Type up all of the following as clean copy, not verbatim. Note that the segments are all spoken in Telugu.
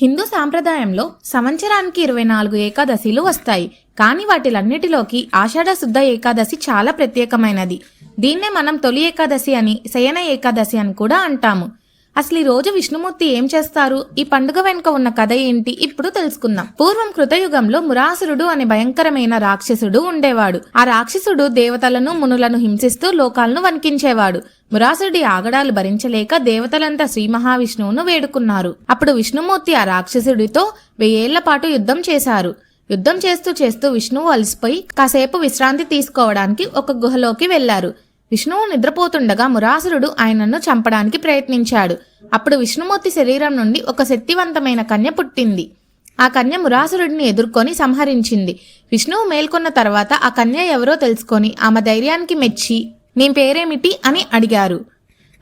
హిందూ సాంప్రదాయంలో సంవత్సరానికి 24 ఏకాదశిలు వస్తాయి. కానీ వాటిలన్నిటిలోకి ఆషాఢ శుద్ధ ఏకాదశి చాలా ప్రత్యేకమైనది. దీన్నే మనం తొలి ఏకాదశి అని, శయన ఏకాదశి అని కూడా అంటాము. అసలు ఈ రోజు విష్ణుమూర్తి ఏం చేస్తారు, ఈ పండుగ వెనుక ఉన్న కథ ఏంటి ఇప్పుడు తెలుసుకుందాం. పూర్వం కృతయుగంలో మురాసురుడు అనే భయంకరమైన రాక్షసుడు ఉండేవాడు. ఆ రాక్షసుడు దేవతలను మునులను హింసిస్తూ లోకాలను వణికించేవాడు. మురాసుడి ఆగడాలు భరించలేక దేవతలంతా శ్రీ మహావిష్ణువును వేడుకున్నారు. అప్పుడు విష్ణుమూర్తి ఆ రాక్షసుడితో 1000 ఏళ్ల పాటు యుద్ధం చేశారు. యుద్ధం చేస్తూ చేస్తూ విష్ణువు అలసిపోయి కాసేపు విశ్రాంతి తీసుకోవడానికి ఒక గుహలోకి వెళ్లారు. విష్ణువు నిద్రపోతుండగా మురాసురుడు ఆయనను చంపడానికి ప్రయత్నించాడు. అప్పుడు విష్ణుమూర్తి శరీరం నుండి ఒక శక్తివంతమైన కన్య పుట్టింది. ఆ కన్య మురాసురుడిని ఎదుర్కొని సంహరించింది. విష్ణువు మేల్కొన్న తర్వాత ఆ కన్య ఎవరో తెలుసుకొని ఆమె ధైర్యానికి మెచ్చి నీ పేరేమిటి అని అడిగారు.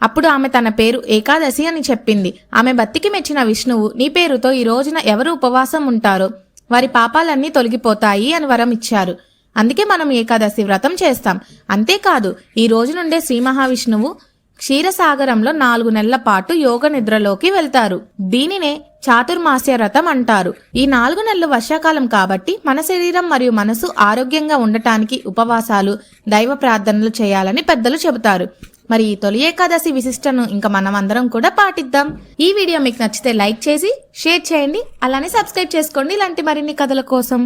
అప్పుడు ఆమె తన పేరు ఏకాదశి అని చెప్పింది. ఆమె భక్తికి మెచ్చిన విష్ణువు నీ పేరుతో ఈ రోజున ఎవరు ఉపవాసం ఉంటారో వారి పాపాలన్నీ తొలగిపోతాయి అని వరం ఇచ్చారు. అందుకే మనం ఏకాదశి వ్రతం చేస్తాం. అంతేకాదు ఈ రోజు నుండే శ్రీ మహావిష్ణువు క్షీరసాగరంలో 4 నెలల పాటు యోగ నిద్రలోకి వెళ్తారు. దీనినే చాతుర్మాస్య వ్రతం అంటారు. ఈ 4 నెలలు వర్షాకాలం కాబట్టి మన శరీరం మరియు మనసు ఆరోగ్యంగా ఉండటానికి ఉపవాసాలు, దైవ ప్రార్థనలు చేయాలని పెద్దలు చెబుతారు. మరి ఈ తొలి ఏకాదశి విశిష్టను ఇంకా మనం అందరం కూడా పాటిద్దాం. ఈ వీడియో మీకు నచ్చితే లైక్ చేసి షేర్ చేయండి. అలానే సబ్స్క్రైబ్ చేసుకోండి ఇలాంటి మరిన్ని కథల కోసం.